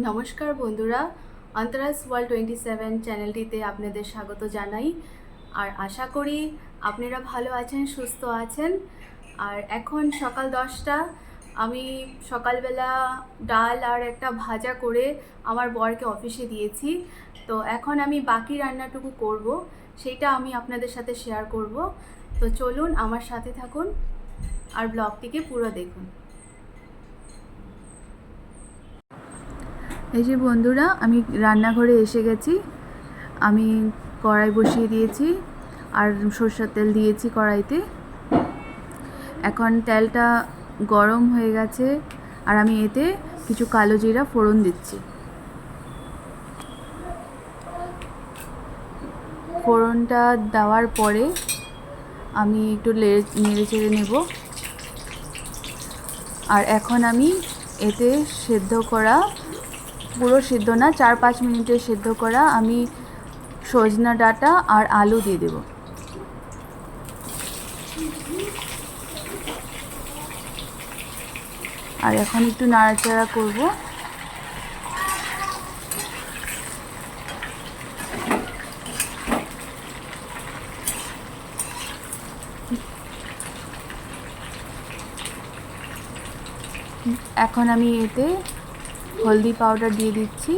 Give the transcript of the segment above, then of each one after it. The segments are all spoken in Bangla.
নমস্কার বন্ধুরা, অন্তরাস ওয়ার্ল্ড 27 চ্যানেলটিতে আপনাদের স্বাগত জানাই। আর আশা করি আপনারা ভালো আছেন, সুস্থ আছেন। আর এখন সকাল 10টা। আমি সকালবেলা ডাল আর একটা ভাজা করে আমার বরকে অফিসে দিয়েছি। তো এখন আমি বাকি রান্নাটুকু করব, সেইটা আমি আপনাদের সাথে শেয়ার করব। তো চলুন আমার সাথে থাকুন আর ব্লগটিকে পুরো দেখুন। এই যে বন্ধুরা, আমি রান্নাঘরে এসে গেছি। আমি কড়াই বসিয়ে দিয়েছি আর সরষের তেল দিয়েছি কড়াইতে। এখন তেলটা গরম হয়ে গেছে আর আমি এতে কিছু কালো জিরা ফোড়ন দিচ্ছি। ফোড়নটা দেওয়ার পরে আমি একটু নেড়ে চেড়ে নেব। আর এখন আমি এতে সেদ্ধ করা, পুরো সেদ্ধ না, 4-5 মিনিটের সেদ্ধ করা আমি সজনা ডাঁটা আর আলু দিয়ে দেব। আর এখন একটু নাড়াচাড়া করব। এখন আমি এতে হলদি পাউডার দিয়ে দিচ্ছি।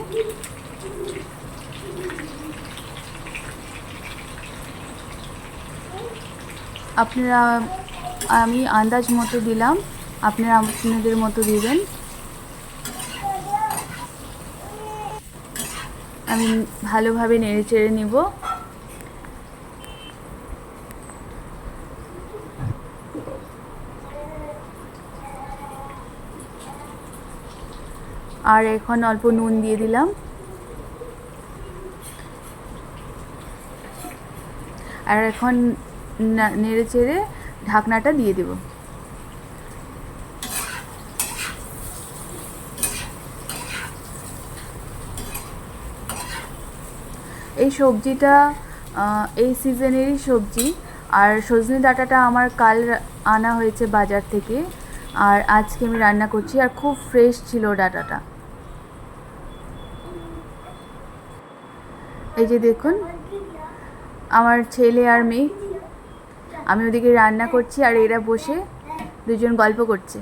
আমি আন্দাজ মতো দিলাম, আপনারা আপনাদের মতো দিবেন। আমি ভালোভাবে নেড়ে চেড়ে নিব। আর এখন অল্প নুন দিয়ে দিলাম। আর এখন নেড়ে চেড়ে ঢাকনাটা দিয়ে দেব। এই সবজিটা এই সিজনেরই সবজি। আর সজনে ডাঁটাটা আমার কাল আনা হয়েছে বাজার থেকে, আর আজকে আমি রান্না করছি। আর খুব ফ্রেশ ছিল ডাঁটাটা। এই যে দেখুন, আমার ছেলে আর মেয়ে, আমি ওদিকে রান্না করছি আর এরা বসে দুজন গল্প করছে।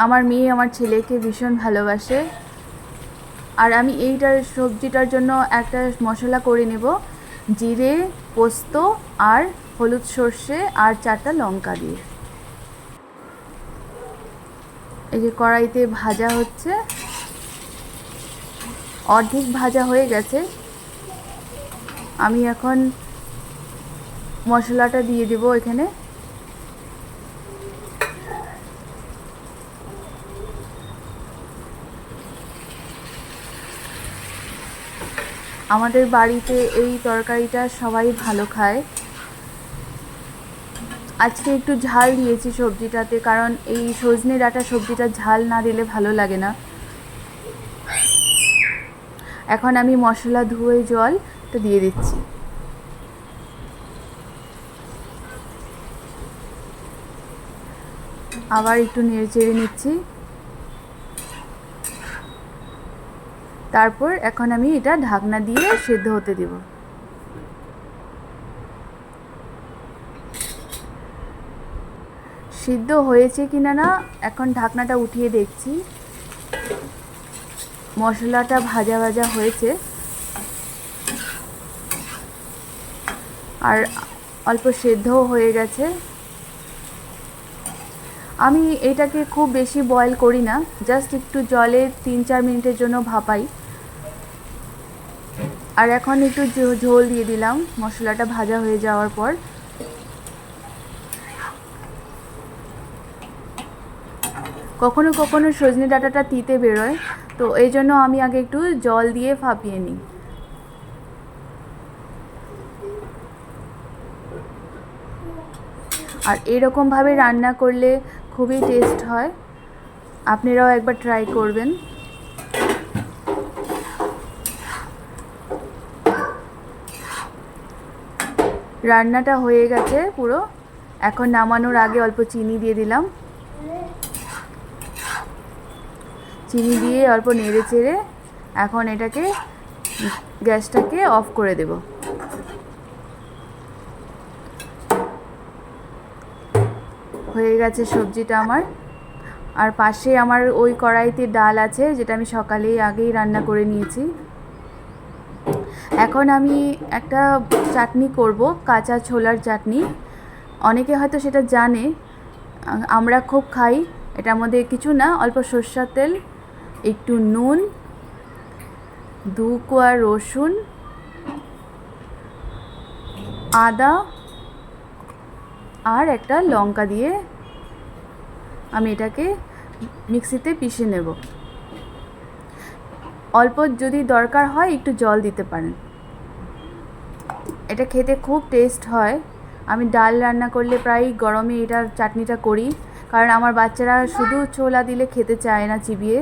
আমার মেয়ে আমার ছেলেকে ভীষণ ভালোবাসে। আর আমি সবজিটার জন্য একটা মশলা করে নেব, জিরে, পোস্ত আর হলুদ, সর্ষে আর 4টা লঙ্কা দিয়ে। এই যে কড়াইতে ভাজা হচ্ছে, অর্ধেক ভাজা হয়ে গেছে। আমি এখন মশলাটা দিয়ে দেব এখানে। আমাদের বাড়িতে এই তরকারিটা সবাই ভালো খায়। আজকে একটু ঝাল দিয়েছি সবজিটাতে, কারণ এই সজনে ডাঁটা সবজিটা ঝাল না দিলে ভালো লাগে না। এখন আমি মশলা ধুয়ে জলটা দিয়ে দিচ্ছি। আবার একটু নেড়ে চেড়ে নিচ্ছি। তারপর এখন আমি এটা ঢাকনা দিয়ে সেদ্ধ হতে দেব। সিদ্ধ হয়েছে কিনা না এখন ঢাকনাটা উঠিয়ে দেখছি। মশলাটা ভাজা ভাজা হয়েছে আর অল্প সেদ্ধও হয়ে গেছে। আমি এটাকে খুব বেশি বয়েল করি না, জাস্ট একটু জলে 3-4 মিনিটের জন্য ভাপাই। আর এখন একটু ঝোল দিয়ে দিলাম মশলাটা ভাজা হয়ে যাওয়ার পর। কখনো কখনো সজনে ডাঁটাটা তিতে বেরোয়, তো এই জন্য আমি আগে একটু জল দিয়ে ভাপিয়ে নিই। আর এরকমভাবে রান্না করলে খুবই টেস্ট হয়, আপনারাও একবার ট্রাই করবেন। রান্নাটা হয়ে গেছে পুরো। এখন নামানোর আগে অল্প চিনি দিয়ে দিলাম, চিনি দিয়ে অল্প নেড়ে চেড়ে এখন এটাকে গ্যাসটাকে অফ করে দেব। হয়ে গেছে সবজিটা আমার। আর পাশে আমার ওই কড়াইতে ডাল আছে, যেটা আমি সকালেই আগেই রান্না করে নিয়েছি। এখন আমি একটা চাটনি করব, কাঁচা ছোলার চাটনি। অনেকে হয়তো সেটা জানে, আমরা খুব খাই। এটার মধ্যে কিছু না, অল্প সরষের তেল, একটু নুন, 2 কোয়া রসুন, আদা আর একটা লঙ্কা দিয়ে আমি এটাকে মিক্সিতে পিষে নেব। অল্প যদি দরকার হয় একটু জল দিতে পারেন। এটা খেতে খুব টেস্ট হয়। আমি ডাল রান্না করলে প্রায় গরমে এটার চাটনিটা করি, কারণ আমার বাচ্চারা শুধু ছোলা দিলে খেতে চায় না চিবিয়ে।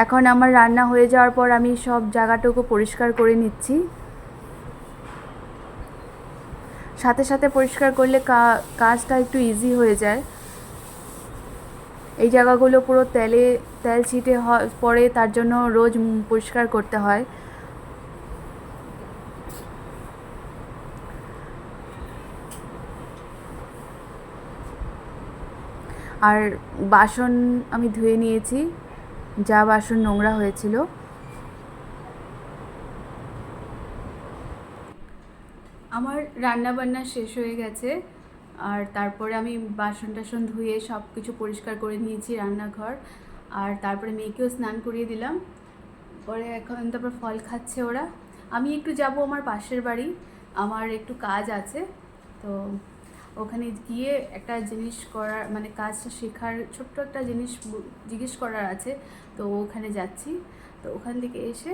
এখন আমার রান্না হয়ে যাওয়ার পর আমি সব জায়গাটুকু পরিষ্কার করে নিচ্ছি। সাথে সাথে পরিষ্কার করলে কাজটা একটু ইজি হয়ে যায়। এই জায়গাগুলো পুরো তেল ছিটে পড়ে, তার জন্য রোজ পরিষ্কার করতে হয়। আর বাসন আমি ধুয়ে নিয়েছি, যা বাসন নোংরা হয়েছিল। আমার রান্না বান্না শেষ হয়ে গেছে, আর তারপরে আমি বাসন টাসন ধুয়ে সব কিছু পরিষ্কার করে নিয়েছি রান্নাঘর। আর তারপরে মেয়েকেও স্নান করিয়ে দিলাম। পরে এখন তারপর ফল খাচ্ছে ওরা। আমি একটু যাব আমার পাশের বাড়ি, আমার একটু কাজ আছে। তো ওখানে গিয়ে একটা জিনিস করার, মানে কাজটা শেখার, ছোট্ট একটা জিনিস জিজ্ঞেস করার আছে। তো ওখানে যাচ্ছি। তো ওখান থেকে এসে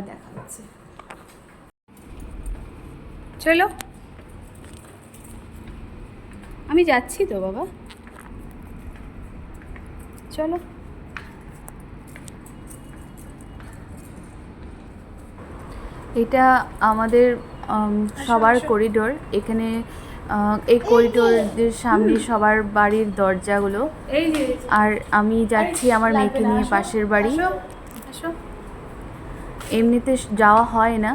দেখা হচ্ছে। চলো, আমি যাচ্ছি তো বাবা, চলো। এটা আমাদের সবার করিডোর। এখানে এই করিডোরের সামনে সবার বাড়ির দরজাগুলো। আর আমি যাচ্ছি আমার মেয়েকে নিয়ে পাশের বাড়ি। এমনিতে যাওয়া হয় না,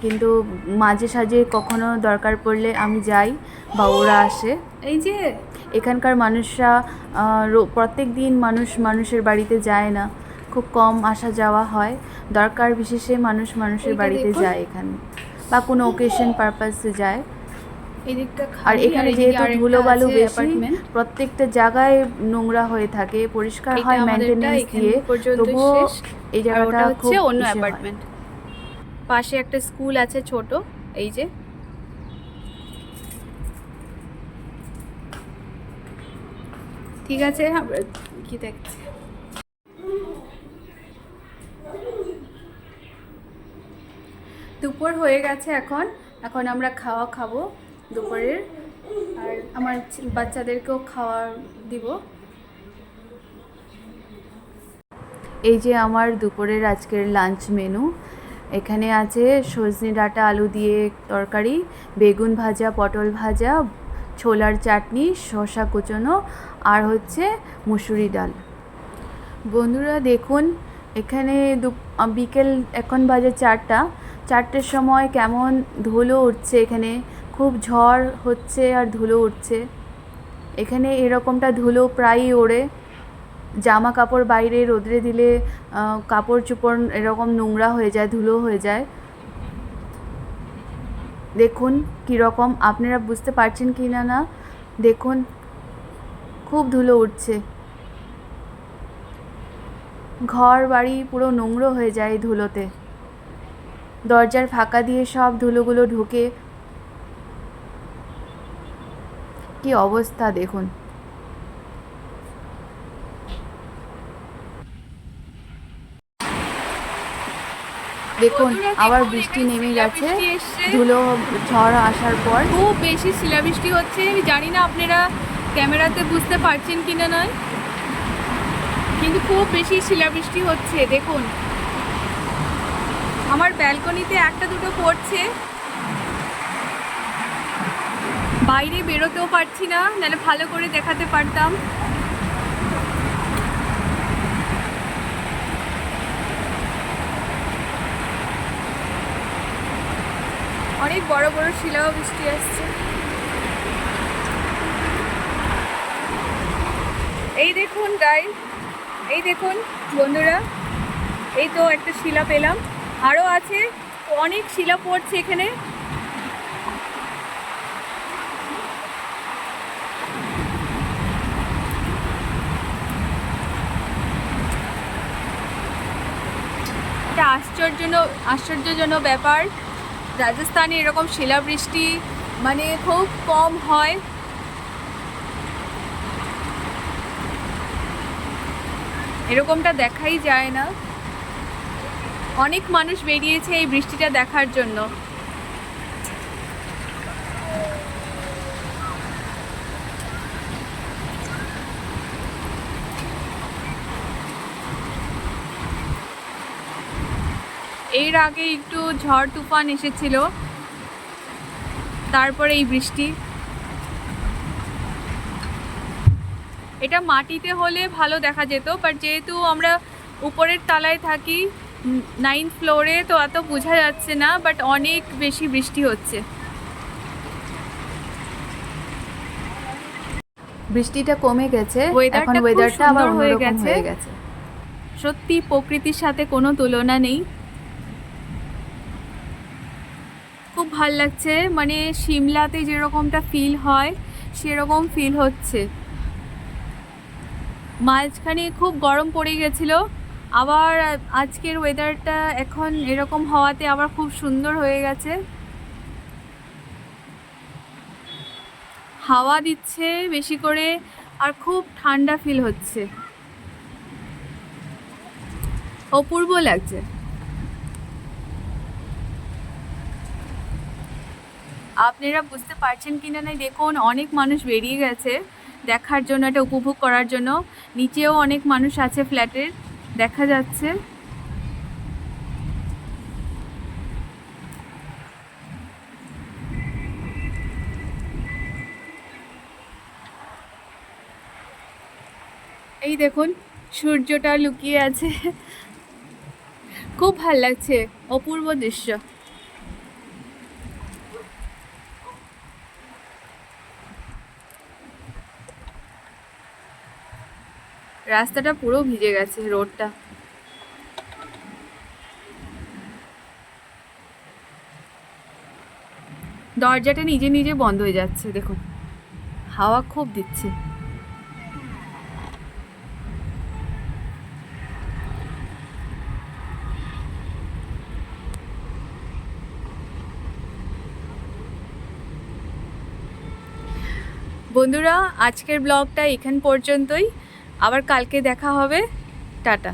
কিন্তু মাঝে সাঝে কখনো দরকার পড়লে আমি যাই বা ওরা আসে। এই যে এখানকার মানুষরা প্রত্যেক দিন মানুষের বাড়িতে যায় না, খুব কম আসা যাওয়া হয়। দরকার বিশেষে মানুষের বাড়িতে যায় এখানে, বা কোনো ওকেশন পারপাসে যায়। আর এখানে যেহেতু ধুলোবালু বেশি, প্রত্যেকটা জায়গায় নোংরা হয়ে থাকে, পরিষ্কার হয় মেইনটেনেন্স দিয়ে, তবুও এই জায়গাটা হচ্ছে অন্য অ্যাপার্টমেন্ট। পাশে একটা স্কুল আছে ছোট, এই যে। ঠিক আছে, কি দেখছি। দুপুর হয়ে গেছে এখন আমরা খাবো দুপুরের। আর আমার বাচ্চাদেরকেও খাওয়া দিব। এই যে আমার দুপুরের আজকের লাঞ্চ মেনু। এখানে আছে সজনে ডাঁটা আলু দিয়ে তরকারি, বেগুন ভাজা, পটল ভাজা, ছোলার চাটনি, শসা কুচনো, আর হচ্ছে মুসুরি ডাল। বন্ধুরা দেখুন, এখানে বিকেল এখন বাজে 4টার সময় কেমন ধুলো উঠছে। এখানে খুব ঝড় হচ্ছে আর ধুলো উঠছে। এখানে এরকমটা ধুলো প্রায়ই ওড়ে। জামা কাপড় বাইরে রোদরে দিলে কাপড় চোপড় এরকম নোংরা হয়ে যায়, ধুলো হয়ে যায়। দেখুন কীরকম, আপনারা বুঝতে পারছেন কি না দেখুন, খুব ধুলো উঠছে। ঘর বাড়ি পুরো নোংরা হয়ে যায় এই ধুলোতে। দরজার ফাঁকা দিয়ে সব ধুলোগুলো ঢুকে, কি অবস্থা দেখুন। দেখুন আবার বৃষ্টি নেমে গেছে, ধুলো ঝড় আসার পর খুব বেশি শিলাবৃষ্টি হচ্ছে। আমি জানি না আপনারা ক্যামেরাতে বুঝতে পারছেন কিনা নয়, কিন্তু খুব বেশি শিলাবৃষ্টি হচ্ছে। দেখুন আমার ব্যালকনিতে একটা দুটো পড়ছে, বাইরে বেরোতেও পারছি না, নাহলে ভালো করে দেখাতে পারতাম। অনেক বড় বড় শিলাবৃষ্টি আসছে। এই দেখুন গাইস, এই দেখুন বন্ধুরা, এই তো একটা শিলা পেলাম, আরও আছে, অনেক শিলা পড়ছে এখানে। এটা আশ্চর্যজনক ব্যাপার, রাজস্থানে এরকম শিলাবৃষ্টি মানে খুব কম হয়। এরকমটা দেখাই যায় না। অনেক মানুষ বেরিয়েছে এই বৃষ্টিটা দেখার জন্য। এর আগে একটু ঝড় তুফান এসেছিল, তারপরে এই বৃষ্টি। এটা মাটিতে হলে ভালো দেখা যেত, বাট যেহেতু আমরা উপরের তলায় থাকি 9th ফ্লোরে, তো এত বোঝা যাচ্ছে না, বাট অনেক বেশি বৃষ্টি হচ্ছে। বৃষ্টিটা কমে গেছে, এখন ওয়েদারটা ওয়েদারটা আবার সুন্দর হয়ে অন্যরকম গেছে। হয়ে গেছে। সত্যি প্রকৃতির সাথে কোনো তুলনা নেই। খুব ভাল লাগছে, মানে সিমলাতে যেরকমটা ফিল হয় সেরকম ফিল হচ্ছে। মাঝখানে খুব গরম পড়ে গেছিলো, আবার আজকের ওয়েদারটা এখন এরকম হওয়াতে আবার খুব সুন্দর হয়ে গেছে। হাওয়া দিচ্ছে বেশি করে, আর খুব ঠান্ডা ফিল হচ্ছে, অপূর্ব লাগছে। আপনারা বুঝতে পারছেন কিনা না, দেখুন অনেক মানুষ বেরিয়ে গেছে দেখার জন্য, এটা উপভোগ করার জন্য। নিচেও অনেক মানুষ আছে ফ্ল্যাটের, দেখা যাচ্ছে। এই দেখুন সূর্যটা লুকিয়ে আছে, খুব ভাল লাগছে, অপূর্ব দৃশ্য। রাস্তাটা পুরো ভিজে গেছে, রোডটা। দরজাটা নিজে নিজে বন্ধ হয়ে যাচ্ছে, দেখুন হাওয়া খুব দিচ্ছে। বন্ধুরা, আজকের ব্লগটা এখান পর্যন্তই, আবার কালকে দেখা হবে। টাটা।